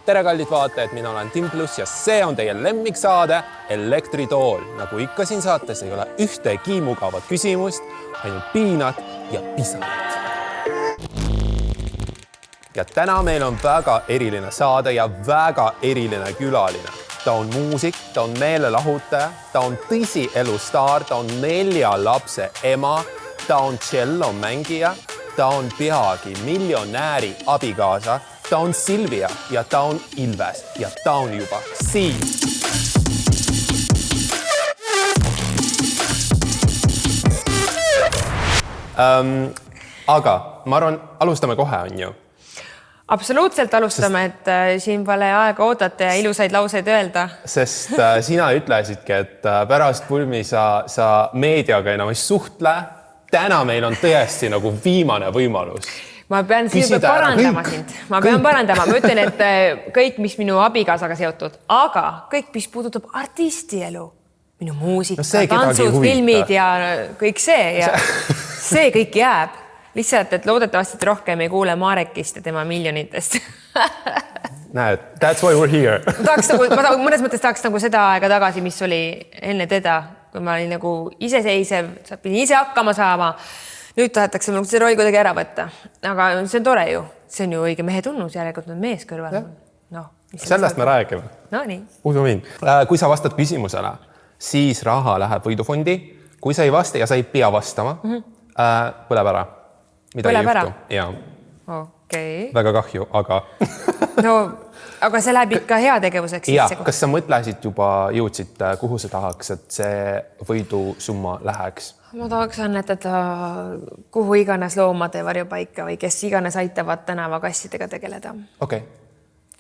Tere kallid vaatajad, mina olen Tim Pluss ja see on teie lemmiksaade Elektritool. Nagu ikka siin saates ei ole ühtegi mugavat küsimust, ainult piinad ja pisarad. Ja täna meil on väga eriline saade ja väga eriline külaline. Ta on muusik, ta on meelelahutaja, ta on tõsielu staar, ta on 4 lapse ema, ta on cellomängija, ta on peagi miljonääri abikaasa, ta on Silvia ja ta on Ilves ja ta on juba siin. Aga ma arvan, alustame kohe, on ju? Absoluutselt alustame, et siin pole aega oodata ja ilusaid lauseid öelda. Sest sina ütlesidki, et pärast pulmi sa meediaga enam ei suhtle. Täna meil on tõesti nagu viimane võimalus. Ma pean parandama sind. Ma pean parandama. Ma ütlen, et kõik, mis minu abikaasaga seotud, aga kõik, mis puudutab artisti elu, minu muusika, tantsud, filmid ja kõik see ja see kõik jääb. Lihtsalt, et loodetavasti rohkem ei kuule Marekist ja tema miljonitest. Näed, that's why we're here. Ma mõnes mõttes tahaks nagu seda aega tagasi, mis oli enne teda, kui ma olin nagu iseseisev, pidin ise hakkama saama. Nüüd tahetakse mul see roi kuidagi ära võtta. Aga see on tore ju. See on ju õige mehe tunnus, järelikult on mees kõrval. No, sellest me räägime. No nii. Usu mind. Kui sa vastad küsimusele, siis raha läheb võidufondi. Kui sa ei vasta ja sa ei pea vastama, põleb ära. Mida põleb ära? Jaa. Okei. Väga kahju, aga... No, aga see läheb ikka heategevuseks. Ja, kas sa mõtlesid juba, jõudsid, kuhu sa tahaks, et see võidusumma läheks? Ma tahaks annetada kuhu iganes loomade varjupaika või kes iganes aitavad tänavakassidega tegeleda. Okei.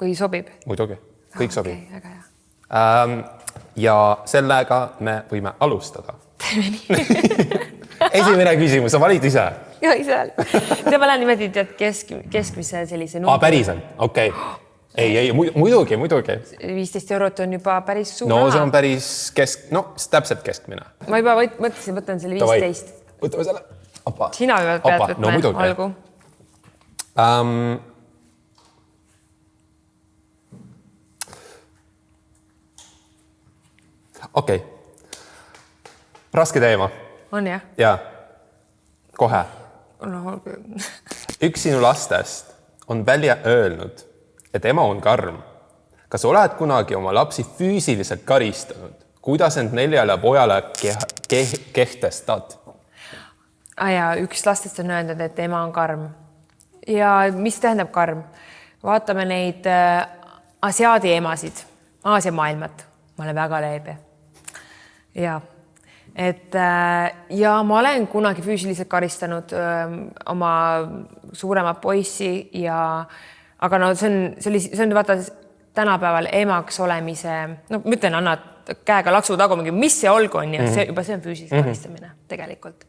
Kui sobib? Muidugi. Kõik sobib. Väga hea. Ja sellega me võime alustada. Teeme nii. Esimene küsimus, sa valid ise? Ja ise. See ma lähen niimoodi tead keskmise sellise numbri. Päriselt? Okei. Ei, muidugi. 15 eurot on juba päris suur raha. raha. See on päris täpselt keskmine. Ma juba võtan selle 15. Võtame selle. Opa. Sina pead võtma algu. Okei. Raske teema. On jah? Jaa. Kohe. No, Üks sinu lastest on välja öelnud, et ema on karm. Kas oled kunagi oma lapsi füüsiliselt karistanud? Kuidas end 4 pojale kehtestad? Ja üks lastest on öelnud, et ema on karm. Ja mis tähendab karm? Vaatame neid asiaadi emasid, Aasia maailmat. Ma olen väga leebe. Ja ma olen kunagi füüsiliselt karistanud oma suuremat poissi aga no see on vaata tänapäeval emaks olemise, no ma ütlen, annad käega laksu tagu, mis see olgu on ja juba see on füüsiliselt karistamine tegelikult.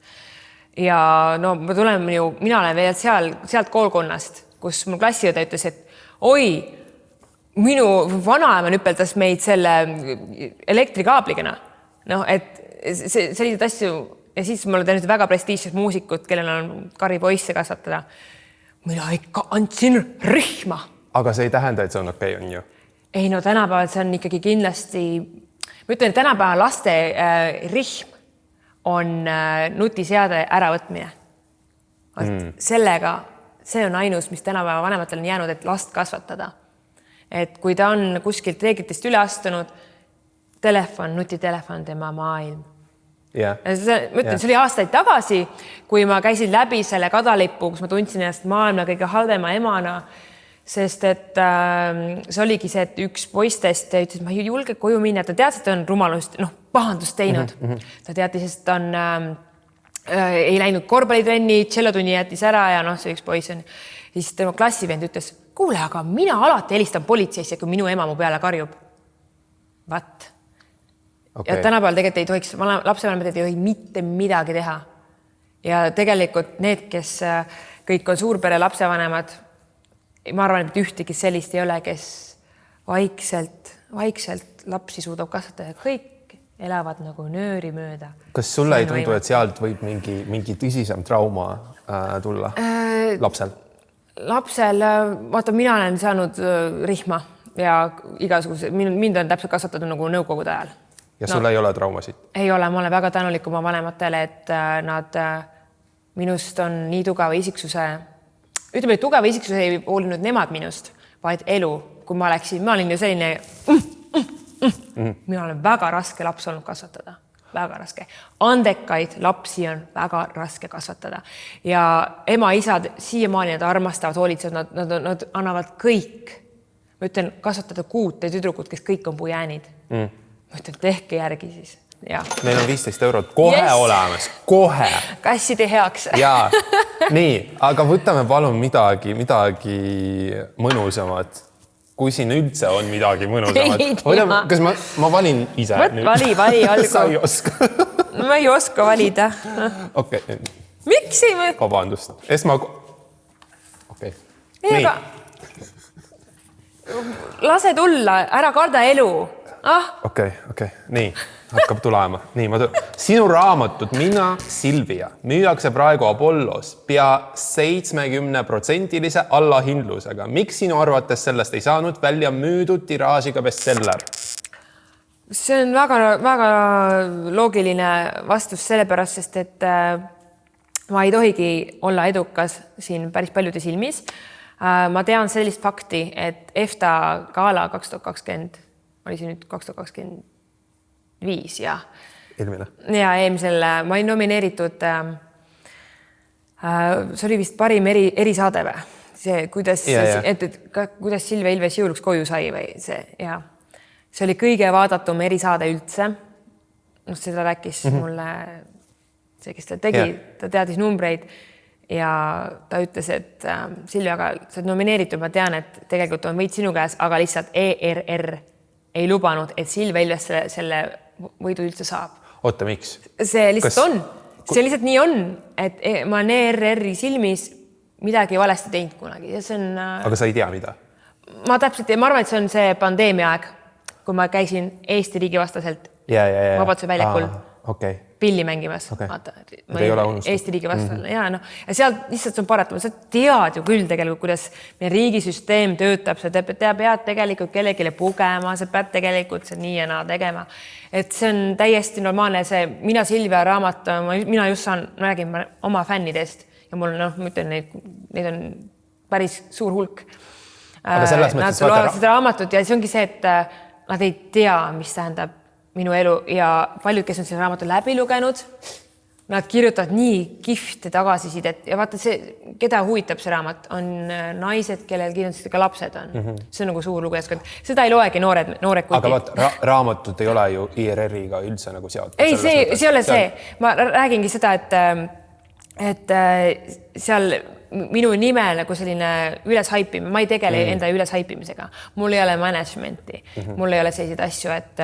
Ja no mina olen veel sealt koolkonnast, kus mul klassiõde ütles, et oi, minu vanaema nüpeldas meid selle elektrikaabliga. No, et sellised asju ja siis mul on väga prestiigsed muusikud, kellel on karipoisse kasvatada. Mina ikka andsin rihma. Aga see ei tähenda, et see on okei, on ju? Ei, no tänapäeval see on ikkagi kindlasti, ma ütlen, et tänapäeval laste rihm on nutiseade äravõtmine. Sellega, see on ainus, mis tänapäeva vanematel on jäänud, et last kasvatada. Et kui ta on kuskilt reeglitest üle astunud, nutitelefon, tema maailm. Yeah. Ma ütlen, see oli aastaid tagasi, kui ma käisin läbi selle kadalipu, kus ma tundsin ennast maailma kõige halvema emana, sest et see oligi see, et üks poistest ütles, et ma ei julge koju minna, ta teadis, et ta on rumalust, pahandust teinud. Ta teadis, et ta ei läinud korvpallitrenni, cellotunni jättis ära ja see üks poiss on. Siis tema klassivend ütles, kuule, aga mina alati helistan politseisse, kui minu ema mu peale karjub. Vat. Okay. Ja tänapäeval tegelikult ei tohiks, lapsevanemad ei tohi mitte midagi teha. Ja tegelikult need, kes kõik on suurpere lapsevanemad, ma arvan, et ühtegi sellist ei ole, kes vaikselt lapsi suudab kasvatada. Kõik elavad nagu nööri mööda. Kas sulle ei tundu, et sealt võib mingi tõsisem trauma tulla lapsel? Lapsel, vaata, mina olen saanud rihma ja igasuguse, mind on täpselt kasvatatud nagu nõukogude ajal. Ja sul ei ole traumasid? Ei ole, ma olen väga tänulik oma vanematele, et nad minust on nii tugeva isiksuse, ütleme, et tugeva isiksuse ei hoolinud nemad minust, vaid elu. Kui ma olin ju selline, mina olen väga raske laps olnud kasvatada, väga raske. Andekaid lapsi on väga raske kasvatada ja ema-isad siiamaani nad armastavad, hoolitsevad, nad annavad kõik. Ma ütlen, kasvatada 6 tüdrukut, kes kõik on pujäänid. Ma ütlen, tehke järgi siis. Ja. Meil on 15 eurot kohe olemas, kohe. Kasside heaks. Jaa, nii, aga võtame palun midagi mõnusamat. Kui siin üldse on midagi mõnusamat. Kas ma valin ise? Vali algu. Sa ei oska. Ma ei oska valida. Okei. Miks ei või? Vabandust. Okei. Nii. Lase tulla, ära karda elu. Okei. Nii, hakkab tulema. Sinu raamatut Mina, Silvia müüakse praegu Apollos pea 70% allahindlusega. Miks sinu arvates sellest ei saanud välja müüdud tiraažiga bestseller? See on väga loogiline vastus sellepärast, sest et ma ei tohigi olla edukas siin päris paljude silmis. Ma tean sellist fakti, et EFTA gala 2020 oli see nüüd 2025 ja eelmisel ma olin nomineeritud see oli vist parim erisaade või? See, kuidas Silvia Ilves jõuluks koju sai või see ja see oli kõige vaadatum erisaade üldse. Seda rääkis mulle see, kes ta tegi, ta teadis numbreid ja ta ütles, et Silvia, aga sa oled nomineeritud, ma tean, et tegelikult on võit sinu käes, aga lihtsalt ERR ei lubanud, et Silvia Ilves selle võidu üldse saab. Oota, miks? See lihtsalt on. See lihtsalt nii on, et ma olen ERR-i silmis midagi valesti teinud kunagi. Ja see on, aga sa ei tea, mida? Ma täpselt ma arvan, et see on see pandeemia aeg, kui ma käisin Eesti riigi vastaselt Vabaduse väljakul pilli mängimas. Eesti riigi vastasel. Ja seal lihtsalt on paratama. Sa tead ju küll tegelikult, kuidas meie riigisüsteem töötab. Sa pead tegelikult kellegile pugema, sa pead tegelikult see nii ja naa tegema. Et see on täiesti normaalne see Mina, Silvia raamat. Mina just räägin oma fännidest ja mul ma ütlen, neid on päris suur hulk. Aga selles mõttes nad loevad seda raamatut ja see ongi see, et nad ei tea, mis tähendab minu elu ja paljud, kes on selle raamatu läbi lugenud, nad kirjutavad nii kihvte tagasisidet ja vaata see, keda huvitab see raamat, on naised, kellel kindlasti ka lapsed on. See on nagu suur lugejaskond. Seda ei loegi noored kutid. Aga vaata, raamatut ei ole ju IRR-iga üldse nagu seotud. Ei, see ei ole see. Ma räägingi seda, et seal minu nime nagu selline üleshaipimine, ma ei tegele enda üleshaipimisega. Mul ei ole managementi, mul ei ole selliseid asju, et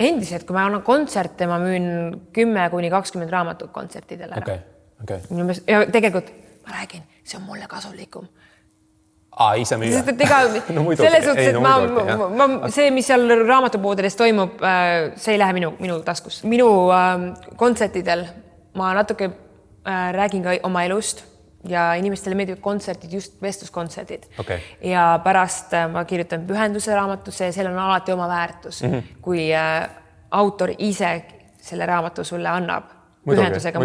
endiselt, kui ma annan kontserte, ma müün 10-20 raamatut kontsertidele. Ja tegelikult ma räägin, see on mulle kasulikum. Ise müüa. Selles suhtes, et see, mis seal raamatupoodides toimub, see ei lähe minu taskus. Minu kontsertidel ma natuke räägin ka oma elust ja inimestele meeldivad kontsertid, just vestluskontserdid. Ja pärast ma kirjutan pühenduse raamatusse ja seal on alati oma väärtus, kui autor ise selle raamatu sulle annab pühendusega.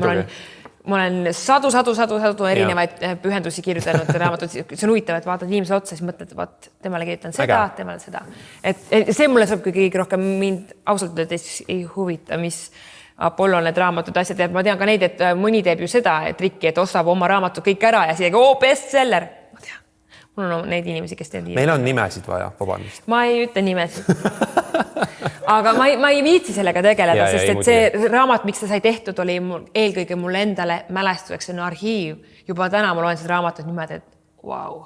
Ma olen sadu erinevaid pühendusi kirjutanud raamatut. See on huvitav, et vaatad inimese otsa, siis mõtled, et temale kirjutan seda, temale seda. Et see mulle saab kõige rohkem mind ausalt ei huvita, mis Apollo need raamatud asjad teeb. Ma tean ka neid, et mõni teeb ju seda trikki, et ostab oma raamatu kõik ära ja siia bestseller. Ma tean. Mul on neid inimesi, kes teeb. Meil on nimesid vaja, vabandust. Ma ei ütle nimesid. Aga ma ei viitsi sellega tegeleda, sest et see raamat, miks ta sai tehtud, oli eelkõige mulle endale mälestuseks, see on arhiiv. Juba täna ma loen seda raamatut niimoodi, et wow.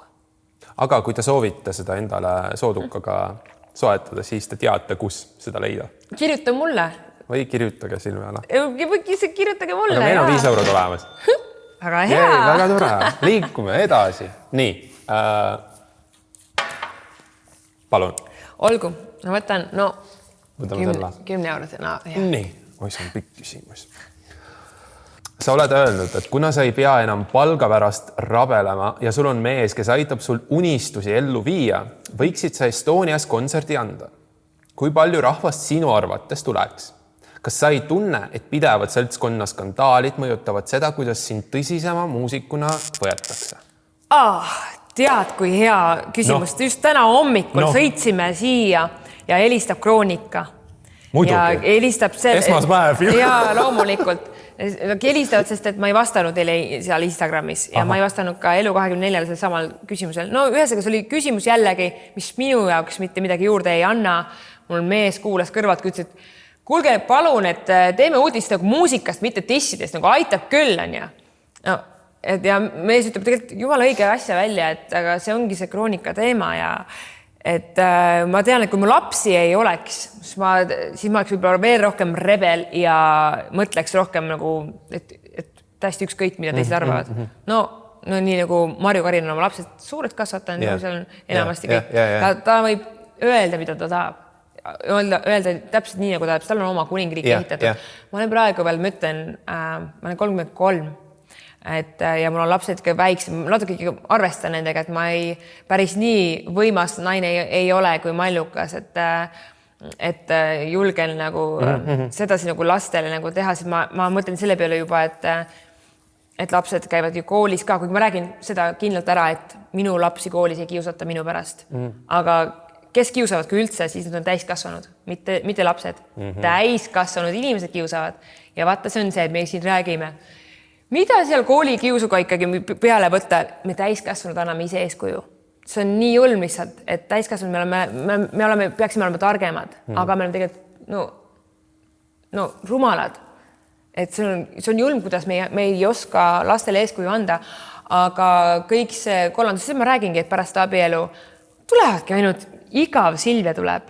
Aga kui te soovite seda endale soodukaga soetada, siis te teate, kus seda leida. Kirjuta mulle. Või kirjutage Silviale. Kirjutage mulle. Aga meil on 5 eurot olemas. Väga hea. Väga tore. Liikume edasi. Nii. Palun. Olgu. Ma võtan, 10 eurot. Nii. Oi, see on pikk küsimus. sa oled öelnud, et kuna sa ei pea enam palga pärast rabelema ja sul on mees, kes aitab sul unistusi ellu viia, võiksid sa Estonias kontserdi anda. Kui palju rahvast sinu arvates tuleks? Kas sa ei tunne, et pidevad seltskonna skandaalid mõjutavad seda, kuidas sind tõsisema muusikuna võetakse? Tead, kui hea küsimus. Just täna hommikul sõitsime siia ja helistab Kroonika. Muidugi. Ja helistab Esmaspäev. Ja loomulikult. Helistavad, sest et ma ei vastanud teile seal Instagramis ja ma ei vastanud ka Elu24 sel samal küsimusel. No ühesega see oli küsimus jällegi, mis minu jaoks mitte midagi juurde ei anna. Mul mees kuulas kõrvalt, kui ütles, et kuulge palun, et teeme uudist nagu muusikast, mitte tissidest, nagu aitab küll, on ja. No, ja mees ütleb tegelikult jumala õige asja välja, et aga see ongi see Kroonika teema ja et ma tean, et kui mu lapsi ei oleks, siis ma oleks võib-olla veel rohkem rebel ja mõtleks rohkem nagu, et täiesti ükskõik, mida teised arvavad. No nii nagu Marju Karin on oma lapsed suured kasvatanud, seal on enamasti kõik. Ta võib öelda, mida ta tahab. Öelda täpselt nii, nagu ta tahab, tal on oma kuningriik ehitatud. Ma olen praegu veel, ma ütlen, ma olen 33. Ja mul on lapsed ka väiksem, natuke arvestan nendega, et ma ei päris nii võimas naine ei ole kui mallukas, et julgen nagu sedasi nagu lastele nagu teha, siis ma mõtlen selle peale juba, et lapsed käivad ju koolis ka, kui ma räägin seda kindlalt ära, et minu lapsi koolis ei kiusata minu pärast, aga kes kiusavad kui üldse, siis nad on täiskasvanud, mitte lapsed. Täiskasvanud inimesed kiusavad ja vaata, see on see, et me siin räägime. Mida seal kooli kiusuga ikkagi peale võtta? Me täiskasvanud anname ise eeskuju. See on nii julm lihtsalt, et täiskasvanud me peaksime olema targemad, aga me oleme tegelikult rumalad. Et see on julm, kuidas me ei oska lastele eeskuju anda, aga kõik see kollandus, siis ma räägingi, et pärast abielu tulevadki ainult igav Silvia tuleb.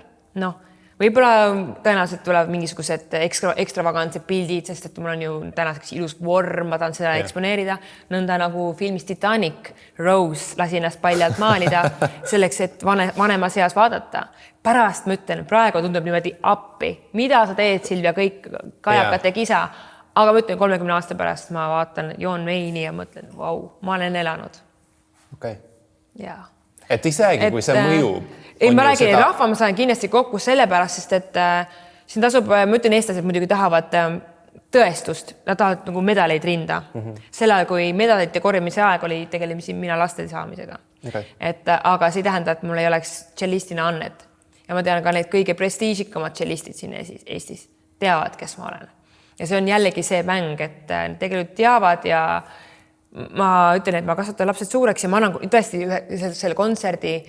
Võib-olla tõenäoliselt tulevad mingisugused ekstravagantsed pildid, sest et mul on ju tänaseks ilus vorm, ma tahan seda eksponeerida. Nõnda nagu filmis Titanic, Rose lasi ennast paljalt maalida selleks, et vanemas eas vaadata. Pärast ma ütlen, praegu tundub niimoodi appi. Mida sa teed, Silvia, kõik kajakate kisa? Aga ma ütlen, 30 aasta pärast ma vaatan joon veini ja mõtlen, vau, ma olen elanud. Okay. Jaa. Et isegi, kui see mõjub. Ei, ma räägin, rahva ma saan kindlasti kokku selle pärast, sest et siin tasub, ma ütlen, eestlased muidugi tahavad tõestust, nad tahavad nagu medaleid rinda. Sel ajal, kui medalite korjamise aeg oli tegelemisi mina laste saamisega. Aga see ei tähenda, et mul ei oleks tšellistina Annet. Ja ma tean ka need kõige prestiižikamad tšellistid siin Eestis teavad, kes ma olen. Ja see on jällegi see mäng, et tegelikult teavad ja ma ütlen, et ma kasvatan lapsed suureks ja ma annan tõesti selle kontserdi.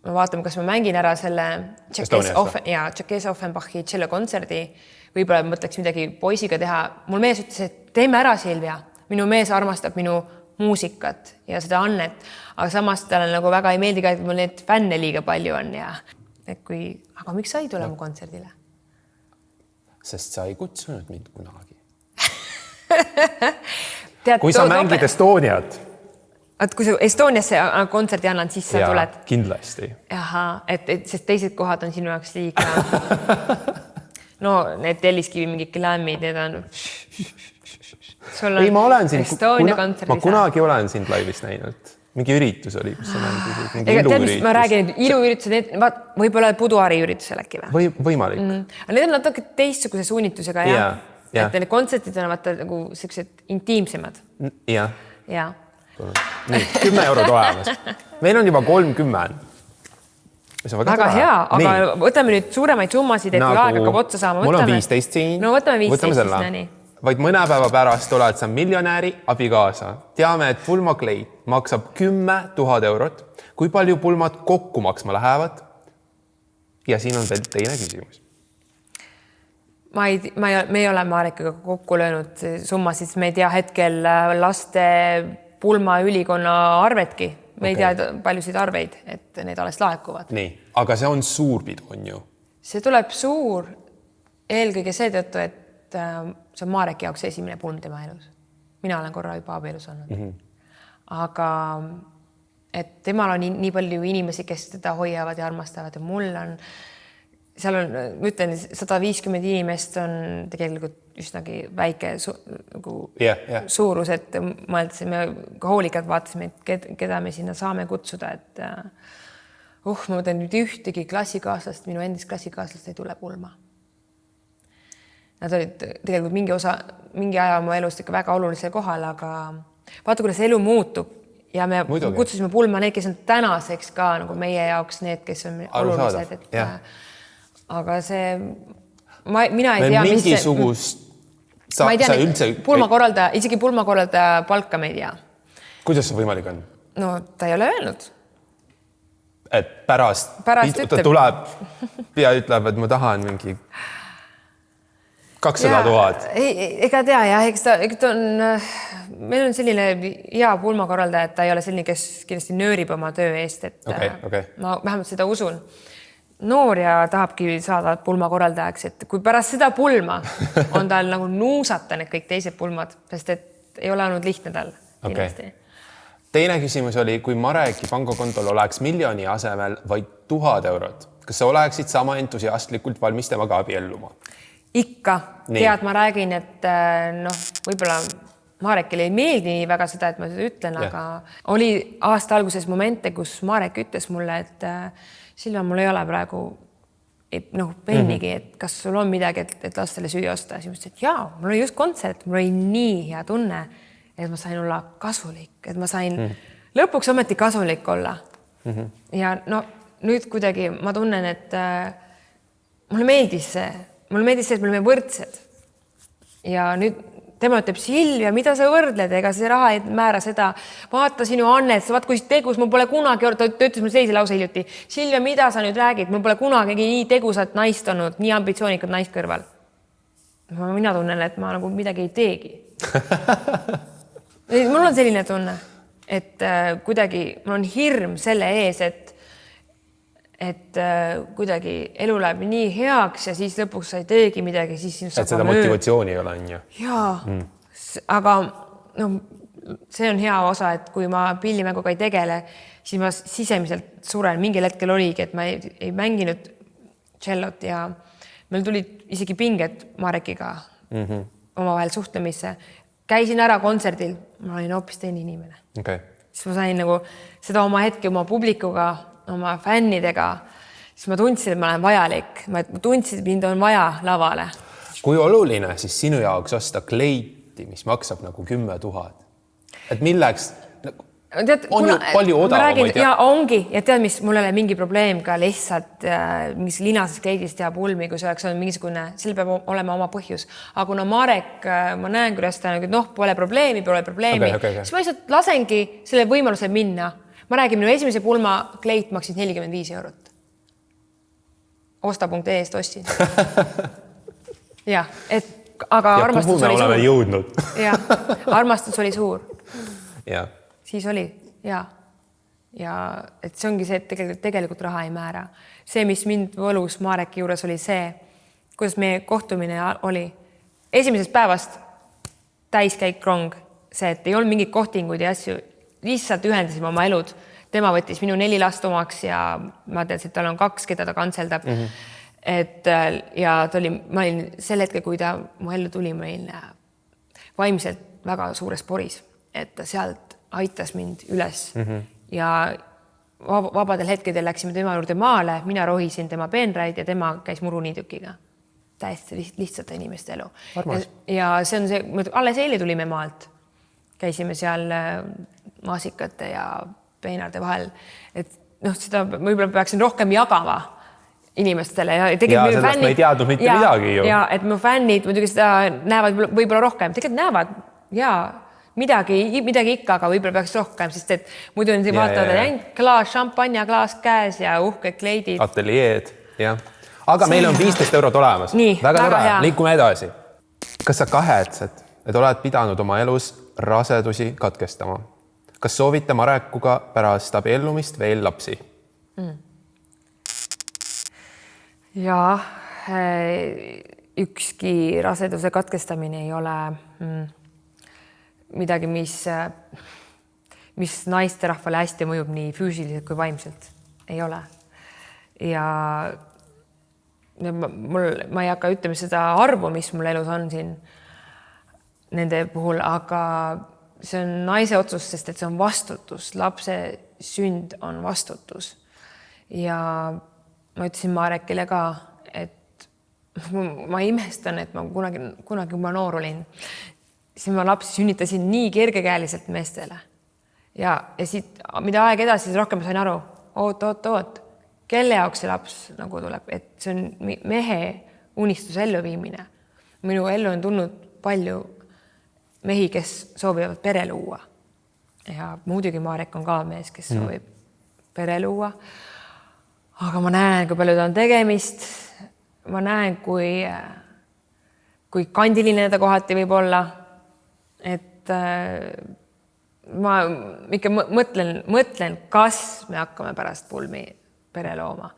Me vaatame, kas ma mängin ära selle Tšekes Offenbachi tšello kontserdi. Võib-olla mõtleks midagi poisiga teha. Mul mees ütles, et teeme ära, Silvia. Minu mees armastab minu muusikat ja seda Annet. Aga samas talle nagu väga ei meeldi ka, et mul neid fänne liiga palju on. Aga miks sa ei tule mu kontserdile? Sest sa ei kutsunud mind kunagi. Kui sa mängid Estoniat. Et kui sa Estoniasse kontserdi annan, siis sa tuled? Kindlasti. Sest teised kohad on sinu jaoks liiga. Need Telliskivi mingid glämmid, need on... Ei, ma olen sind... Ma kunagi olen sind laivist näinud. Mingi üritus oli, kus sa mängisid. Mingi iluüritus. Ma räägin, iluüritused, võib-olla Buduari üritusel äkki või? Võimalik. Need on natuke teistsuguse suunitusega, jah. Et need kontsertid on nagu sellised intiimsemad. Jah. Nii, 10 eurot olemas. Meil on juba 30. Väga hea, aga võtame nüüd suuremaid summasid, et kui aeg hakkab otsa saama. Mul on 15 siin. No võtame 15 nii. Vaid mõne päeva pärast oled sa miljonääri abikaasa. Teame, et pulmakleit maksab 10 000 eurot. Kui palju pulmad kokku maksma lähevad? Ja siin on veel teine küsimus. Me ei ole Marekaga kokku löönud summasid, me ei tea hetkel laste pulma ülikonna arvedki. Me ei tea paljusid arveid, et need alles laekuvad. Nii, aga see on suur pidu, on ju? See tuleb suur eelkõige seetõttu, et see on Mareki jaoks esimene pulm tema elus. Mina olen korra juba abielus olnud. Aga et temal on nii palju inimesi, kes teda hoiavad ja armastavad ja mul on, seal on, ma ütlen, 150 inimest on tegelikult üsnagi väike suurus, et mõeldasime, hoolikad vaatasime, et keda me sinna saame kutsuda, et ma mõtlen nüüd ühtegi klassikaaslast, minu endist klassikaaslast ei tule pulma. Nad olid tegelikult mingi aja oma elust ikka väga olulisel kohal, aga vaata, kuidas elu muutub ja me kutsusime pulma need, kes on tänaseks ka nagu meie jaoks need, kes on olulised, et aga see, mina ei tea, ma ei tea, pulmakorraldaja, isegi pulmakorraldaja palka me ei tea. Kuidas see võimalik on? No ta ei ole öelnud. Et pärast ta tuleb ja ütleb, et ma tahan mingi 200 000. Ega tea, ta on, meil on selline hea pulmakorraldaja, et ta ei ole selline, kes kindlasti nöörib oma töö eest, et ma vähemalt seda usun. Noor ja tahabki saada pulmakorraldajaks, et kui pärast seda pulma on tal nagu nuusata need kõik teised pulmad, sest et ei ole olnud lihtne tal kindlasti. Teine küsimus oli, kui Mareki pangakontol oleks 1 miljoni asemel vaid 1000 eurot, kas sa oleksid sama entusiastlikult valmis temaga abielluma? Ikka. Tead, ma räägin, et võib-olla Marekile ei meeldi nii väga seda, et ma seda ütlen, aga oli aasta alguses momente, kus Marek ütles mulle, et Silva, mul ei ole praegu pennigi, et kas sul on midagi, et lastele süüa osta. Siis mõtlesin, et jaa, mul oli just kontsert, mul oli nii hea tunne, et ma sain olla kasulik, et ma sain lõpuks ometi kasulik olla. Ja nüüd kuidagi ma tunnen, et mulle meeldis see, et me oleme võrdsed. Ja nüüd tema ütleb, Silvia, mida sa võrdled, ega see raha ei määra seda. Vaata sinu Annet, vaat kui tegus, mul pole kunagi, ta ütles mul sellise lause hiljuti. Silvia, mida sa nüüd räägid? Mul pole kunagi nii tegusat naist olnud, nii ambitsioonikat naist kõrval. Mina tunnen, et ma nagu midagi ei teegi. Mul on selline tunne, et kuidagi mul on hirm selle ees, et kuidagi elu läheb nii heaks ja siis lõpuks sa ei teegi midagi, siis et seda motivatsiooni ei ole, on ju? Jaa, aga see on hea osa, et kui ma pillimänguga ei tegele, siis ma sisemiselt suren. Mingil hetkel oligi, et ma ei mänginud tšellot ja meil tulid isegi pinged Marekiga omavahel suhtlemisse. Käisin ära kontserdil, ma olin hoopis teine inimene. Siis ma sain nagu seda oma hetke oma publikuga, oma fännidega, siis ma tundsin, et ma olen vajalik. Ma tundsin, et mind on vaja lavale. Kui oluline siis sinu jaoks osta kleiti, mis maksab nagu 10 000? Et milleks? On ju palju odavamaid. Ja ongi. Ja tead, mis mul ei ole mingi probleem ka lihtsalt mis linases kleidist ja pulmi, kui see oleks olnud mingisugune, seal peab olema oma põhjus. Aga kuna Marek, ma näen, kuidas ta pole probleemi, siis ma lihtsalt lasengi selle võimaluse minna. Ma räägin, minu esimese pulma kleit maksid 45 eurot. Osta.ee-st ostsin. Ja, aga armastus oli suur. Jõudnud. Ja, armastus oli suur. Ja. Siis oli, ja et see ongi see, et tegelikult raha ei määra. See, mis mind võlus Mareki juures oli see, kuidas meie kohtumine oli. Esimesest päevast täiskäik rong, see, et ei olnud mingid kohtinguid ja asju, lihtsalt ühendasime oma elud. Tema võttis minu 4 last omaks ja ma teadsin, et tal on 2, keda ta kantseldab. Et, ja ma olin sel hetkel, kui ta mu ellu tuli, ma olin vaimselt väga suures poris, et ta sealt aitas mind üles ja vabadel hetkedel läksime tema juurde maale, mina rohisin tema peenraid ja tema käis muruniidukiga. Täiesti lihtsalt inimeste elu. Ja see on see, alles eile tulime maalt. Käisime seal maasikate ja peenarde vahel, et seda võib-olla peaksin rohkem jagama inimestele. Ja sellest me ei teadnud mitte midagi ju. Ja et mu fännid muidugi seda näevad võib-olla rohkem. Tegelikult näevad midagi ikka, aga võib-olla peaks rohkem, sest et muidu on vaatavad klaas šampanja, klaas käes ja uhked kleidid. Ateljeed, jah. Aga meil on 15 eurot olemas. Väga tore, liikume edasi. Kas sa kahetsed, et oled pidanud oma elus rasedusi katkestama? Kas soovite Marekuga pärast abiellumist veel lapsi? Jaa, ükski raseduse katkestamine ei ole midagi, mis naisterahvale hästi mõjub nii füüsiliselt kui vaimselt. Ei ole. Ja ma ei hakka ütlema seda arvu, mis mul elus on siin nende puhul, aga see on naise otsus, sest et see on vastutus. Lapse sünd on vastutus. Ja ma ütlesin Marekile ka, et ma imestan, et ma kunagi kui ma noor olin, siis ma lapsi sünnitasin nii kergekäeliselt meestele. Ja siit, mida aeg edasi, siis rohkem sain aru, oot. Kelle jaoks see laps nagu tuleb, et see on mehe unistuse elluviimine. Minu ellu on tulnud palju mehi, kes soovivad pere luua. Ja muidugi Marek on ka mees, kes soovib pere luua. Aga ma näen, kui palju ta on tegemist. Ma näen, kui kandiline ta kohati võib olla. Et ma ikka mõtlen, kas me hakkame pärast pulmi pere looma.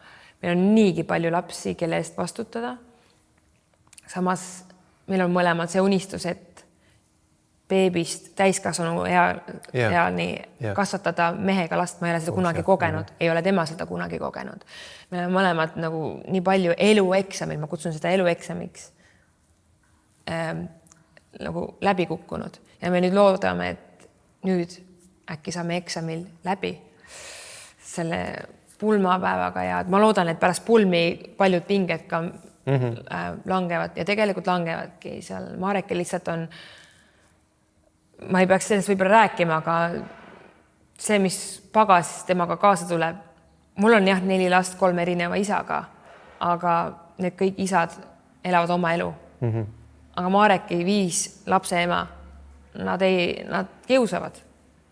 Meil on niigi palju lapsi, kelle eest vastutada. Samas meil on mõlemad see unistus, et beebist täiskasvanu eani kasvatada mehega last. Ma ei ole seda kunagi kogenud. Ei ole tema seda kunagi kogenud. Me oleme mõlemad nagu nii palju elueksamil, ma kutsun seda elueksamiks, nagu läbi kukkunud. Ja me nüüd loodame, et nüüd äkki saame eksamil läbi selle pulmapäevaga ja ma loodan, et pärast pulmi paljud pinged ka langevad ja tegelikult langevadki seal. Marekil lihtsalt on, ma ei peaks sellest võib-olla rääkima, aga see, mis pagas temaga kaasa tuleb, mul on 4 last 3 erineva isaga, aga need kõik isad elavad oma elu. Aga Mareki 5 lapse ema, nad kiusavad.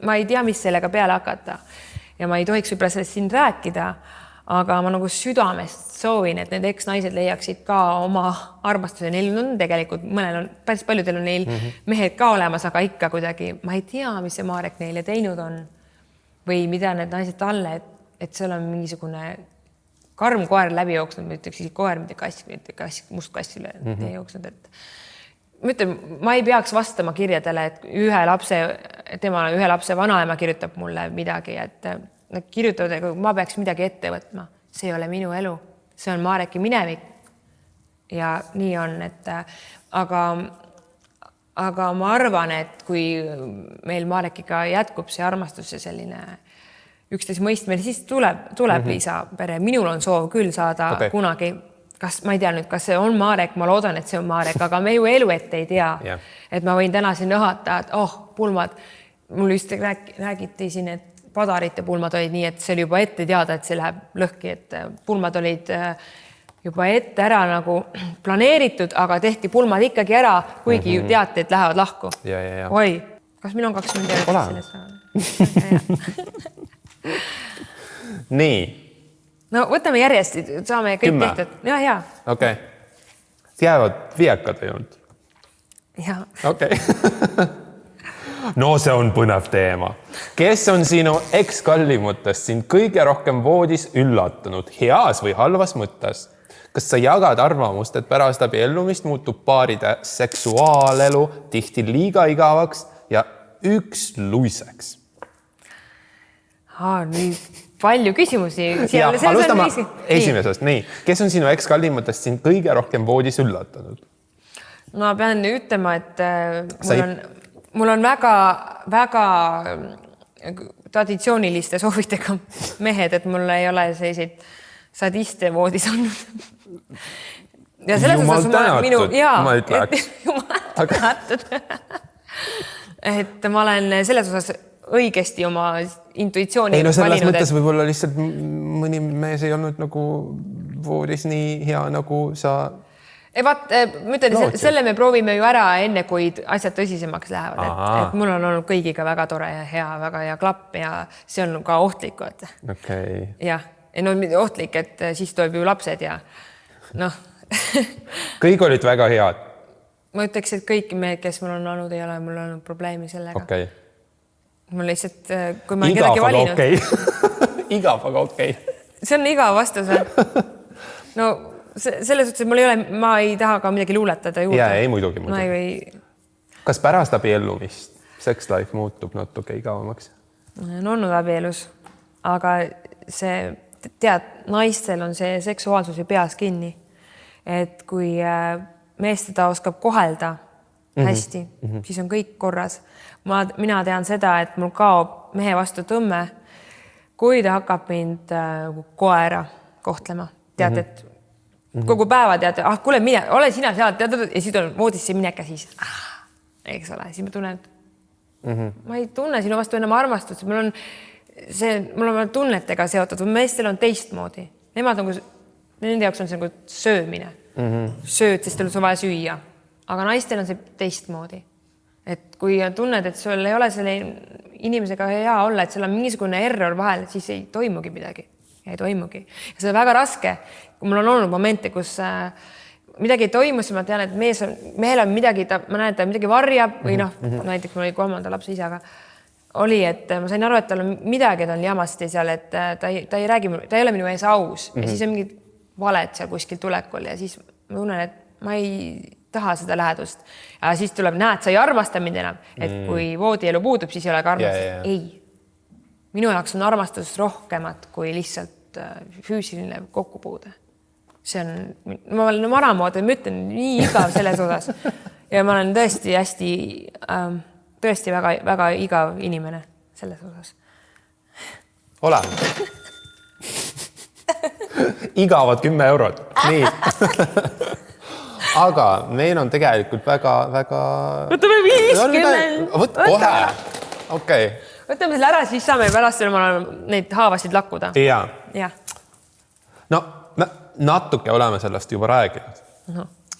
Ma ei tea, mis sellega peale hakata. Ja ma ei tohiks võib-olla sellest siin rääkida, aga ma nagu südamest soovin, et need eksnaised leiaksid ka oma armastuse. Neil on tegelikult, päris paljudel on neil mehed ka olemas, aga ikka kuidagi, ma ei tea, mis see Marek neile teinud on või mida need naised talle, et seal on mingisugune karm koer läbi jooksnud, ma ütleks koer, mitte kass, must kass üle jooksnud, et ma ütlen, ma ei peaks vastama kirjadele, et ühe lapse vanaema kirjutab mulle midagi, et nad kirjutavad, et ma peaks midagi ette võtma. See ei ole minu elu. See on Mareki minevik. Ja nii on, et aga ma arvan, et kui meil Marekiga jätkub see armastus ja selline üksteis mõistmine, siis tuleb Liisa pere. Minul on soov küll saada kunagi ma ei tea nüüd, kas see on Marek, ma loodan, et see on Marek, aga me ju elu ette ei tea. Et ma võin täna siin õhata, et pulmad, mul just räägiti siin, et padarite pulmad olid nii, et see oli juba ette teada, et see läheb lõhki, et pulmad olid juba ette ära nagu planeeritud, aga tehti pulmad ikkagi ära, kuigi teati, et lähevad lahku. Oi, kas meil on 2 minutit? Nii. No võtame järjest, saame kõik 10. tehtud. Ja. Okei. Jäävad viekad või olnud? Ja. Okei. No see on põnev teema. Kes on sinu ekskallimutest sind kõige rohkem voodis üllatunud, heas või halvas mõttes? Kas sa jagad arvamust, et pärast abiellumist muutub paaride seksuaalelu tihti liiga igavaks ja üksluiseks? Nüüd palju küsimusi. Ja, alustame esimesest. Nii. Kes on sinu ekskallimutest sind kõige rohkem voodis üllatunud? No pean ütlema, et mul on väga traditsiooniliste soovitega mehed, et mul ei ole selliseid sadiste voodis olnud. Ja selles Jumal tänatud, ma ütleks. Jumal tänatud. Et ma olen selles osas õigesti oma intuitsiooni valinud. Selles mõttes võib-olla lihtsalt mõni mees ei olnud nagu voodis nii hea, nagu sa ma ütlen, selle me proovime ju ära enne, kui asjad tõsisemaks lähevad. Et mul on olnud kõigiga väga tore ja hea, väga hea klapp ja see on ka ohtlik. Okay. Jah, ohtlik, et siis tuleb ju lapsed ja noh. Kõik olid väga head. Ma ütleks, et kõik mehed, kes mul on olnud, ei ole mul olnud probleemi sellega. Okay. Mul lihtsalt, kui ma kedagi valinud. Igav, aga okei. See on igav vastus. No selles suhtes, et ma ei taha ka midagi luuletada juurde. Ja, ei muidugi. Kas pärast abiellumist sex life muutub natuke igavamaks? On olnud abielus, aga see, tead, naistel on see seksuaalsus ju peas kinni et kui mees teda oskab kohelda hästi, siis on kõik korras. Mina tean seda, et mul kaob mehe vastu tõmme, kui ta hakkab mind koera kohtlema. Tead, et kogu päeva tead, kuule, mine, ole sina seal, tead, ja siis on voodisse minek ja siis, eks ole, siis ma tunnen, et ma ei tunne sinu vastu enam armastust, mul on tunnetega seotud, meestel on teistmoodi. Nende jaoks on see nagu söömine. Sööd, sest teil on vaja süüa. Aga naistel on see teistmoodi. Et kui tunned, et sul ei ole selle inimesega hea olla, et seal on mingisugune error vahel, siis ei toimugi midagi. Ei toimugi. Ja see on väga raske. Kui mul on olnud momente, kus midagi ei toimu, siis ma tean, et mehel on midagi, ma näen, et ta midagi varjab või näiteks mul oli 3. lapse isaga oli, et ma sain aru, et tal on midagi, ta on jamasti seal, et ta ei räägi, ta ei ole minu ees aus ja siis on mingid valed seal kuskil tulekul ja siis ma tunnen, et ma ei taha seda lähedust. Ja siis tuleb näed, sa ei armasta mind enam, et kui voodielu puudub, siis ei ole ka armastust. Ei. Minu jaoks on armastus rohkemat kui lihtsalt füüsiline kokkupuude. See on, ma olen vanamoodi, ma ütlen nii igav selles osas ja ma olen tõesti hästi, tõesti väga, väga igav inimene selles osas. Oleme. Igavad 10 eurot. Nii. Aga meil on tegelikult väga... Võtame 50. Võt kohe. Okei. Võtame selle ära, siis saame pärast neid haavasid lakkuda. Ja. No, me natuke oleme sellest juba rääginud.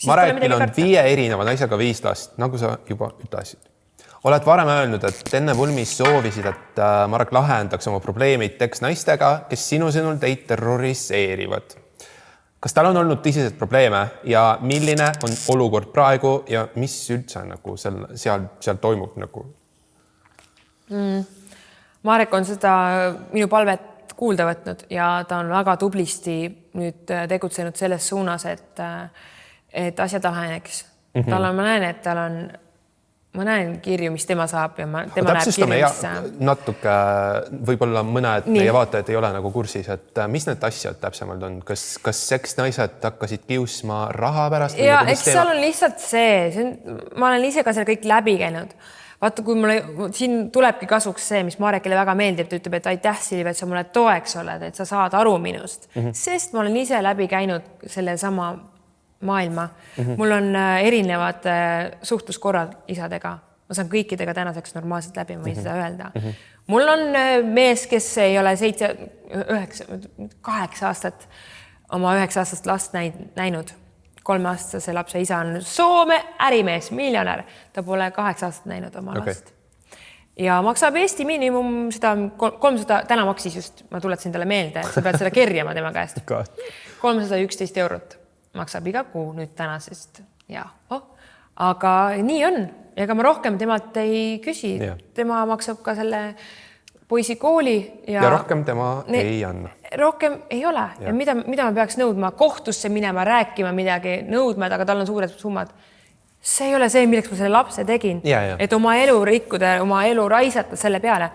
Marekil on 5 erineva naisega 5 last, nagu sa juba ütlesid. Oled varem öelnud, et enne Vulmis soovisid, et Marek lahendaks oma probleemid naistega, kes sinu sõnul teid terroriseerivad. Kas tal on olnud tõsised probleeme ja milline on olukord praegu ja mis üldse nagu seal toimub? Nagu? Marek on seda minu palvet kuulda võtnud ja ta on väga tublisti nüüd tegutsenud selles suunas, et asjad laheneks. Ma näen, et tal on ma näen kirju, mis tema saab ja tema näeb kirju, mis... Natuke võib-olla mõned meie vaatajad ei ole nagu kursis, et mis need asjad täpsemalt on? Kas seksnaised hakkasid kiusma raha pärast? Ja, eks seal on lihtsalt see, ma olen ise ka seal kõik läbi käinud. Vaata, kui mulle siin tulebki kasuks see, mis Marekile väga meeldib, ta ütleb, et aitäh Silvi, et sa mulle toeks oled, et sa saad aru minust. Sest ma olen ise läbi käinud selle sama maailma. Mul on erinevad suhtluskorrad isadega. Ma saan kõikidega tänaseks normaalselt läbi, ma võin seda öelda. Mul on mees, kes ei ole 8 aastat oma 9-aastast last näinud. 3-aastase lapse isa on Soome ärimees, miljonär. Ta pole 8 aastat näinud oma last. Ja maksab Eesti miinimum seda 300, täna maksis just, ma tuletsin talle meelde, et sa pead seda kerjama tema käest. 311 eurot maksab iga kuu nüüd tänasest. Ja, aga nii on. Ega ma rohkem temalt ei küsi. Tema maksab ka selle poisi kooli. Ja rohkem tema ei anna. Rohkem ei ole. Ja mida ma peaks nõudma? Kohtusse minema, rääkima midagi, nõudma, aga tal on suured summad. See ei ole see, milleks ma selle lapse tegin. Et oma elu rikkuda, oma elu raisata selle peale.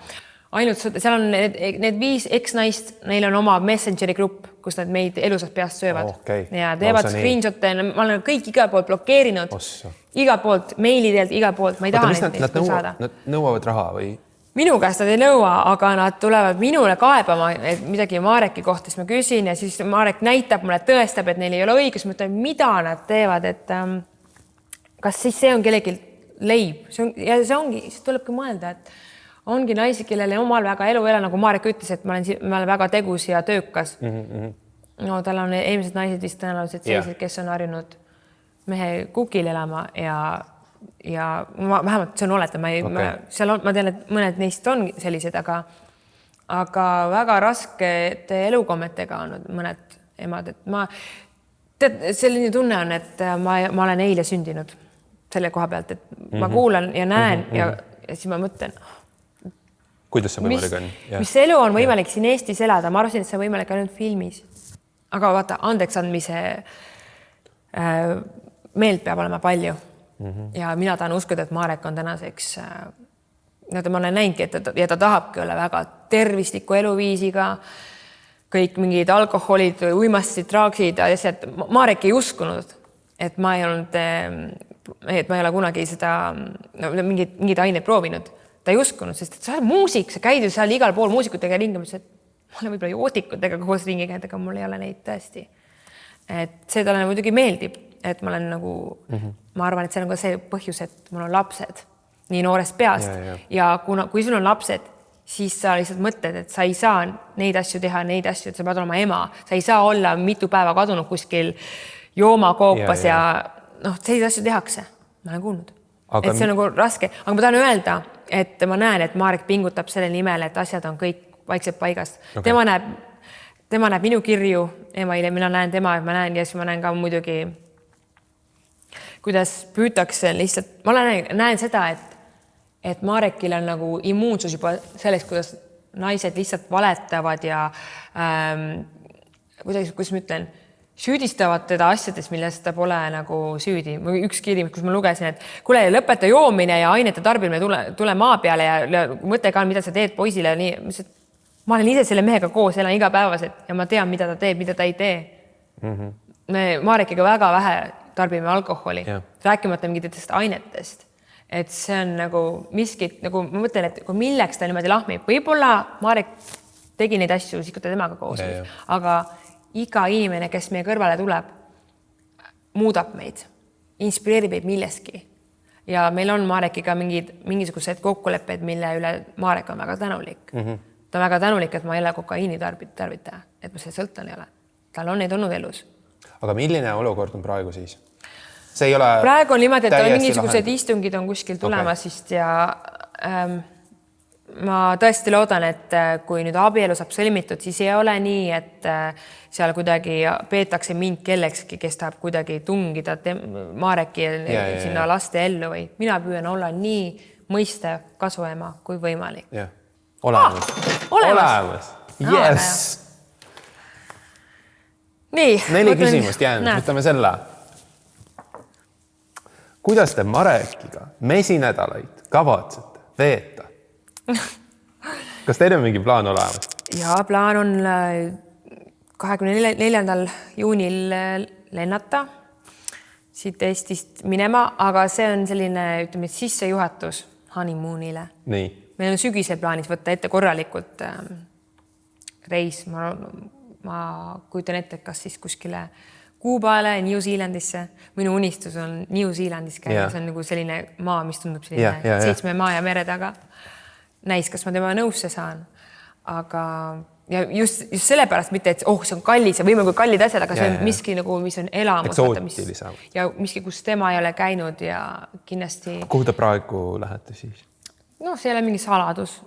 Ainult seal on need 5 ex-naist, neil on oma Messengeri grupp, kus nad meid elusast peast söövad. Ja teevad screenshotte, ma olen kõik igal poolt blokeerinud. Igal poolt, meilidelt, igal poolt. Ma ei taha neid saada. Nad nõuavad raha või? Minu käest nad ei nõua, aga nad tulevad minule kaebama midagi Mareki kohta, siis ma küsin ja siis Marek näitab mulle, tõestab, et neil ei ole õigus. Ma ütlen, mida nad teevad, et kas siis see on kellegi leib? Ja see ongi, siis tulebki mõelda, et ongi naisi, kellel omal väga elu ela, nagu Marek ütles, et ma olen väga tegus ja töökas. No tal on eelmised naised vist tõenäoliselt sellised, kes on harjunud mehe kukil elama ja vähemalt see on oleta. Ma tean, et mõned neist on sellised, aga väga raskete elukommetega on mõned emad. Selline tunne on, et ma olen eile sündinud selle koha pealt, et ma kuulan ja näen ja siis ma mõtlen, kuidas see võimalik on? Mis elu on võimalik siin Eestis elada? Ma arvasin, et see on võimalik ainult filmis. Aga vaata, andeks andmise meelt peab olema palju. Ja mina tahan uskuda, et Marek on tänaseks, ma olen näinudki, et ta tahabki olla väga tervisliku eluviisiga. kõik mingid alkoholid, uimastid, traagsid, asjad. Marek ei uskunud, et ma ei ole kunagi seda mingid aineid proovinud. Ta ei uskunud, sest et sa oled muusik, sa käid ju seal igal pool muusikutega ringi, et ma olen võib-olla jootikutega koos ringi käinud, aga mul ei ole neid tõesti. Et see talle muidugi meeldib, et ma olen nagu, ma arvan, et see on ka see põhjus, et mul on lapsed nii noorest peast ja kui sul on lapsed, siis sa lihtsalt mõtled, et sa ei saa neid asju teha, neid asju, et sa pead olema ema. Sa ei saa olla mitu päeva kadunud kuskil joomakoopas ja selliseid asju tehakse. Ma olen kuulnud. Et see on nagu raske. Aga ma tahan öelda, et ma näen, et Marek pingutab selle nimel, et asjad on kõik vaikselt paigast. Okay. Tema näeb minu kirju emaile, mina näen tema, et ma näen ja siis ma näen ka muidugi, kuidas püütakse lihtsalt, ma näen seda, et Marekil on nagu immuunsus juba sellest, kuidas naised lihtsalt valetavad ja kuidas ma ütlen, süüdistavad teda asjades, millest ta pole nagu süüdi. Üks kiri, kus ma lugesin, et kuule, lõpeta joomine ja ainete tarbimine tule maa peale ja mõte ka, mida sa teed poisile. Nii, ma olen ise selle mehega koos, elan igapäevaselt ja ma tean, mida ta teeb, mida ta ei tee. Me Marekiga väga vähe tarbime alkoholi, rääkimata mingitest ainetest. Et see on nagu miskit, nagu ma mõtlen, et milleks ta niimoodi lahmib. Võib-olla Marek tegi neid asju, siis kui ta temaga koos. Aga iga inimene, kes meie kõrvale tuleb, muudab meid, inspireerib meid milleski. Ja meil on Marekiga mingisugused kokkulepped, mille üle Marek on väga tänulik. Ta on väga tänulik, et ma ei ole kokaiini tarvitaja, et ma see sõltlane ei ole. Tal on neid olnud elus. Aga milline olukord on praegu siis? See ei ole praegu on niimoodi, et mingisugused istungid on kuskil tulemas vist ja ma tõesti loodan, et kui nüüd abielu saab sõlmitud, siis ei ole nii, et seal kuidagi peetakse mind kellekski, kes tahab kuidagi tungida Mareki sinna laste ellu või mina püüan olla nii mõistev kasuema kui võimalik. Olemas. Yes. Nii. 4 küsimust jäänud, võtame selle. Kuidas te Marekiga mesinädalaid kavatsete veeta? Kas teil on mingi plaan olemas? Ja, plaan on 24. juunil lennata siit Eestist minema, aga see on selline, ütleme, sissejuhatus honeymoonile. Nii. Meil on sügisel plaanis võtta ette korralikult reis. Ma kujutan ette, kas siis kuskile Kuubale, New Zealandisse. Minu unistus on New Zealandis käia. See on nagu selline maa, mis tundub selline 7 maa ja mere taga. Näis, kas ma tema nõusse saan. Aga ja just sellepärast mitte, et see on kallis ja võimalikult kallid asjad, aga see on miski, nagu, mis on elamus. Eksootilisem. Ja miski, kus tema ei ole käinud ja kindlasti... Kuhu te praegu lähete siis? No, see ei ole mingi saladus.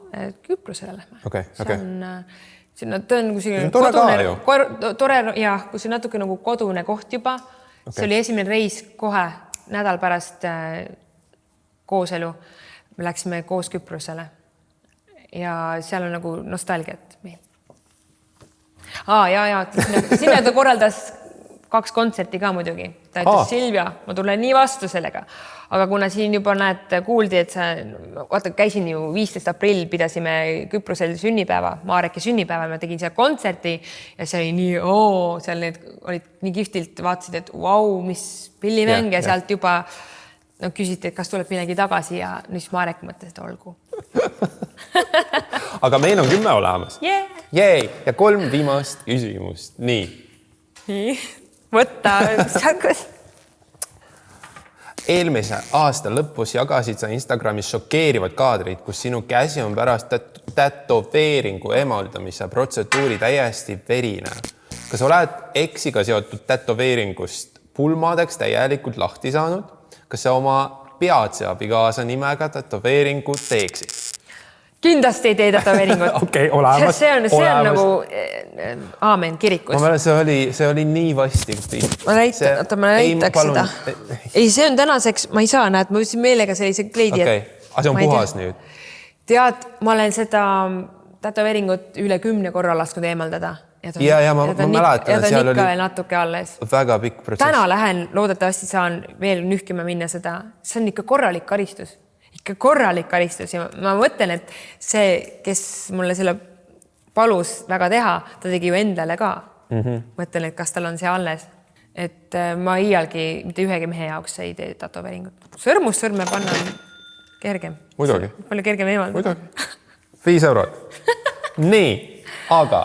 Küprosele lähme. Okay. Ta on tore ja kui see natuke nagu kodune koht juba. Okay. See oli esimene reis kohe nädal pärast kooselu. Me läksime koos Küprosele ja seal on nagu nostalgiat meil. Sinna ta korraldas 2 kontserti ka muidugi. Ta ütles, Silvia, ma tulen nii vastu sellega. Aga kuna siin juba kuuldi, et käisin ju 15. aprill, pidasime Küprosel sünnipäeva, Mareki sünnipäeva, ma tegin seal kontserti ja see oli nii, seal need olid nii kihvtilt, vaatasid, et mis pillimäng ja sealt juba küsiti, et kas tuleb millegi tagasi ja nüüd Marek mõtles, et olgu. Aga meil on 10 olemas. Jee! Ja 3 viimast küsimust. Nii. Võtta. Eelmise aasta lõpus jagasid sa Instagramis šokeerivad kaadrid, kus sinu käsi on pärast tätoveeringu emaldamise protseduuri täiesti verine. Kas oled eksiga seotud tätoveeringust pulmadeks täielikult lahti saanud? Kas sa oma peatse abikaasa nimega tätoveeringu teeksid? Kindlasti ei tee tätoveeringut. Okei, olemas. See on nagu aamen kirikus. See oli nii vastik. Ma näitaks seda. Ei, see on tänaseks, ma ei saa näed, ma võtsin meelega sellise kleidi. Okei, aga see on puhas nüüd. Tead, ma olen seda tätoveeringut üle 10 korra lasknud eemaldada. Ja ma mäletan, et seal oli natuke alles. Väga pikk protsess. Täna lähen, loodetavasti saan veel nühkima minna seda. See on ikka korralik karistus. Ikka korralik karistus ja ma mõtlen, et see, kes mulle selle palus väga teha, ta tegi ju endale ka. Mõtlen, et kas tal on see alles. Et ma iialgi mitte ühegi mehe jaoks ei tee tatoveeringut. Sõrmust sõrme panna on kergem. Muidugi. Palju kergem eemaldada. Muidugi. 5 eurot. Nii, aga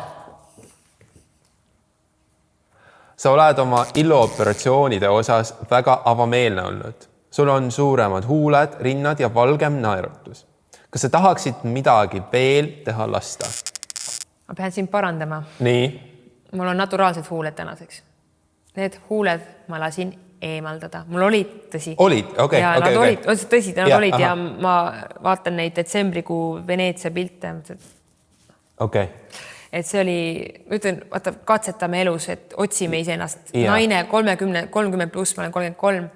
sa oled oma illuoperatsioonide osas väga avameelne olnud. Sul on suuremad huuled, rinnad ja valgem naerutus. Kas sa tahaksid midagi veel teha lasta? Ma pean sind parandama. Nii. Mul on naturaalsed huuled tänaseks. Need huuled ma lasin eemaldada. Mul olid tõsi. Olid? Okei. Ja nad olid, tõsi, nad olid aha. ja ma vaatan neid detsembrikuu Veneetsia pilte. Okei. Et see oli, ütlen, vaata, katsetame elus, et otsime iseennast. Ja. Naine 30 pluss, ma olen 33.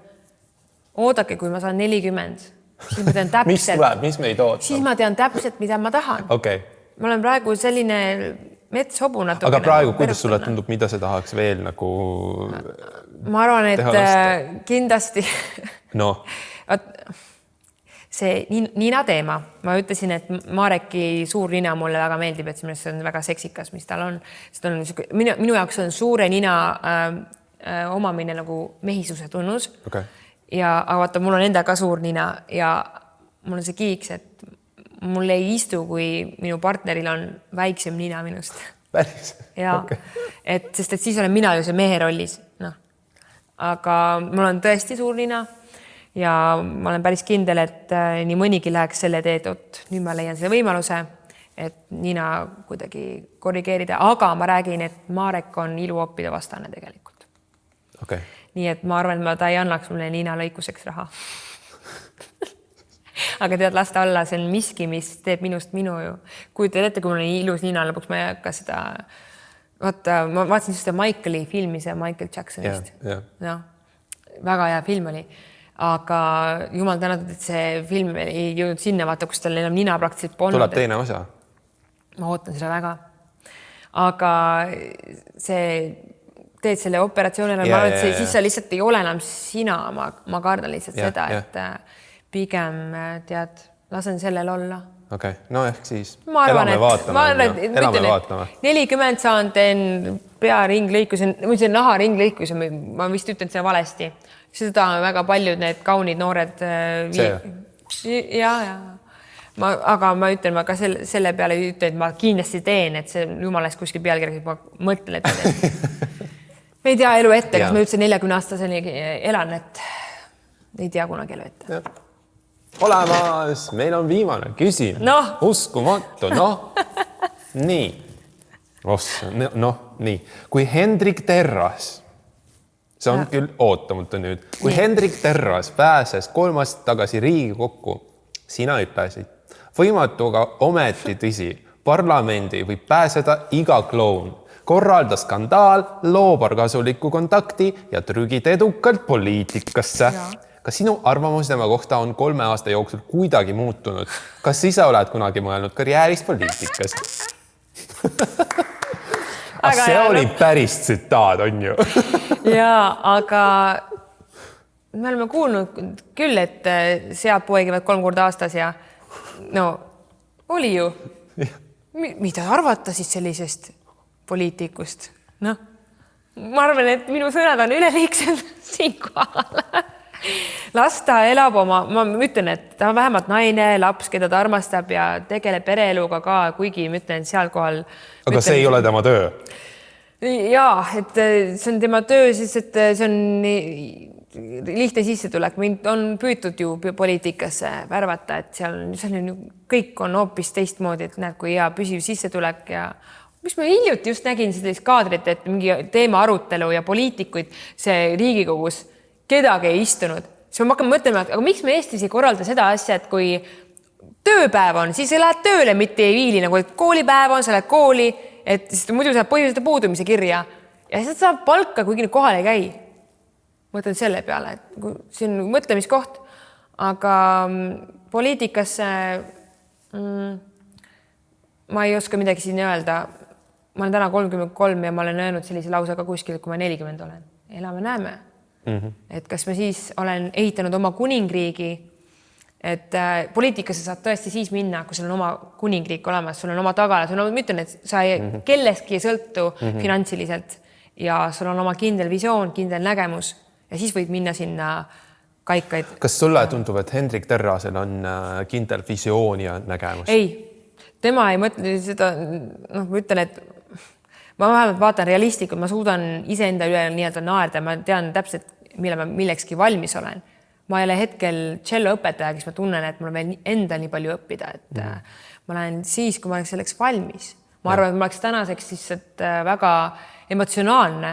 Oodake, kui ma saan 40. Siis ma tean Mis täpselt. tuleb? Mis meid ootab? Siis ma tean täpselt, mida ma tahan. Okei. Ma olen praegu selline metshobu natuke. Aga praegu, kuidas sulle tundub, mida sa tahaks veel nagu... Ma arvan, et teha lasta? kindlasti No. see nina teema. Ma ütlesin, et Mareki suur nina mulle väga meeldib, et see on väga seksikas, mis tal on. Minu jaoks on suure nina omamine nagu mehisuse tunnus. Okay. Ja vaata, mul on enda ka suur nina ja mul on see kiiks, et mul ei istu, kui minu partneril on väiksem nina minust. Päris? Ja, okay. Sest siis olen mina ju see mehe rollis. No. Aga mul on tõesti suur nina ja ma olen päris kindel, et nii mõnigi läheks selle teed, nüüd ma leian selle võimaluse, et nina kuidagi korrigeerida, aga ma räägin, et Marek on iluoppide vastane tegelikult. Okay. Nii et ma arvan, et ta ei annaks mulle nina lõikuseks raha. Aga tead, lasta olla, see on miski, mis teeb minust minu ju. Kujutan ette, kui mul on ilus nina, lõpuks ma ei hakka seda... Vaata, ma vaatasin seda Michaeli filmi, see Michael Jacksonist. Yeah. No, väga hea film oli. Aga jumal tänatud, et see film ei jõudnud sinna, vaata, kus tal enam nina praktiliselt polnud. Tuleb teine osa. Ma ootan seda väga. Aga see... teed selle operatsioonile, ma arvan, et siis sa lihtsalt ei ole enam sina, ma kardan lihtsalt seda, et pigem tead, lasen sellel olla. Okei, no ehk siis ma arvan, elame vaatama. 40 saan teen pearinglõikuse, see naharinglõikuse, ma vist ütlen seda valesti. Seda on väga paljud need kaunid noored. Ja. Aga ma ütlen, ma ka selle peale ütlen, et ma kindlasti teen, et see jumalast kuskil pealkirjas, ma mõtlen, et me ei tea elu ette, kas ma üldse 40-aastaseni elan, et ei tea kunagi elu ette. Ja. Olemas, meil on viimane küsimus. No. Uskumatu, Nii. Nii. Kui Hendrik Terras, see on küll ootamatu nüüd, kui Hendrik Terras pääses 3 tagasi Riigikokku, sina ütlesid, võimatuga ometi tõsi, parlamendi võib pääseda iga kloun. Korralda skandaal, loobar kasuliku kontakti ja trügid edukalt poliitikasse. Ja. Kas sinu arvamus tema kohta on 3 aasta jooksul kuidagi muutunud? Kas ise oled kunagi mõelnud karjäärist poliitikas? See oli päris tsitaat, on ju? Jaa, aga me oleme kuulnud küll, et sead poegivad 3 korda aastas ja no, oli ju. Mida arvata siis sellisest poliitikust? No, ma arvan, et minu sõnad on üleliigsed siinkohal. Las ta elab oma, ma ütlen, et ta on vähemalt naine, laps, keda ta armastab ja tegeleb pereeluga ka, kuigi ma ütlen seal kohal. Aga see ei ole tema töö? Jaa, et see on tema töö, siis et see on lihtne sissetulek. Mind on püütud ju poliitikasse värvata, et seal on kõik on hoopis teistmoodi, et näed, kui hea püsiv sissetulek ja mis ma hiljuti just nägin sellist kaadrit, et mingi teema arutelu ja poliitikuid see Riigikogus kedagi ei istunud. Siis ma hakkan mõtlema, aga miks me Eestis ei korralda seda asja, et kui tööpäev on, siis ei lähed tööle, mitte ei viili, nagu et koolipäev on, sa lähed kooli, et muidu saab põhjuseta puudumise kirja ja siis saab palka, kuigi kohale ei käi. Mõtlen selle peale, et see on mõtlemiskoht, aga poliitikasse ma ei oska midagi siin öelda. Ma olen täna 33 ja ma olen öelnud sellise lause ka kuskil, kui ma 40 olen. Elame näeme. Et kas ma siis olen ehitanud oma kuningriigi et poliitikasse saad tõesti siis minna, kui sul on oma kuningriik olemas, sul on oma tagala, sul on, ma ütlen, et sa kellestki ei sõltu finantsiliselt ja sul on oma kindel visioon, kindel nägemus ja siis võid minna sinna kaikaid. Kas sulle tundub, et Hendrik Terrasel on kindel visioon ja nägemus? Ei, tema ei mõtle seda, ma ütlen, et ma vähemalt vaatan realistlikult, ma suudan iseenda üle nii-öelda naerda, ma tean täpselt, mille ma millekski valmis olen. Ma ei ole hetkel cello õpetaja, kes ma tunnen, et mul on veel endal nii palju õppida, et ma olen siis, kui ma oleks selleks valmis. Ma arvan, et ma oleks tänaseks siis väga emotsionaalne.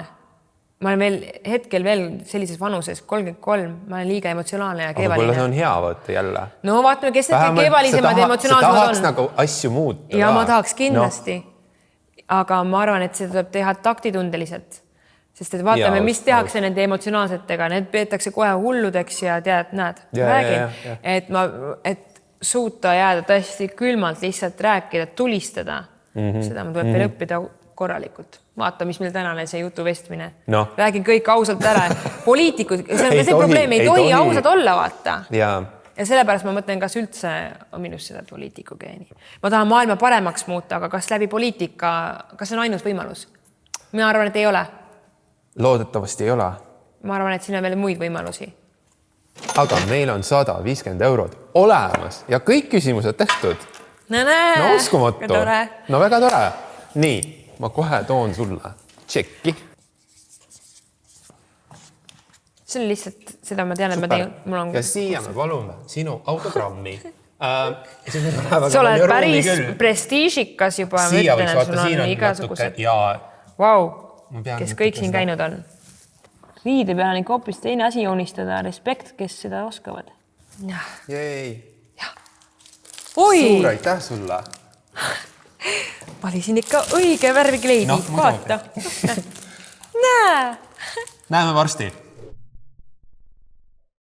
Ma olen veel hetkel veel sellises vanuses, 33, ma olen liiga emotsionaalne ja keevaline. Aga see on hea võtta jälle. No vaatame, kes need keevalisemad ja emotsionaalsemad on. Sa tahaks nagu asju muuta. Ja ma tahaks kindlasti. Aga ma arvan, et see tuleb teha taktitundeliselt. Sest et vaatame, mis tehakse nende emotsionaalsetega. Need peetakse kohe hulludeks ja tead, näed, räägin. Et suuta jääda tõesti külmalt lihtsalt rääkida, tulistada. Seda ma tuleb veel õppida korralikult. Vaata, mis meil tänane see jutu vestmine. Räägin kõik ausalt ära. Poliitikud, see probleem ei tohi ausalt olla, vaata. Ja sellepärast ma mõtlen, kas üldse on minust seda poliitikugeeni. Ma tahan maailma paremaks muuta, aga kas läbi poliitika, kas on ainus võimalus? Mina arvan, et ei ole. Loodetavasti ei ole. Ma arvan, et siin on veel muid võimalusi. Aga meil on 150 eurot olemas ja kõik küsimused tehtud. No uskumatu. No väga tore. Nii, ma kohe toon sulle tšekki. See on lihtsalt, seda ma tean, et ma teen. Ja siia me palume sinu autogrammi. Sa oled päris prestiižikas juba. Siia võiks vaata, siin on natuke ja... Vau, kes kõik siin käinud on. Riide peal on ikka hoopis teine asi joonistada. Respekt, kes seda oskavad. Jei. Suur aitäh sulle. Valisin ikka õige värvi kleidi. Vaata. Näe. Näeme varsti.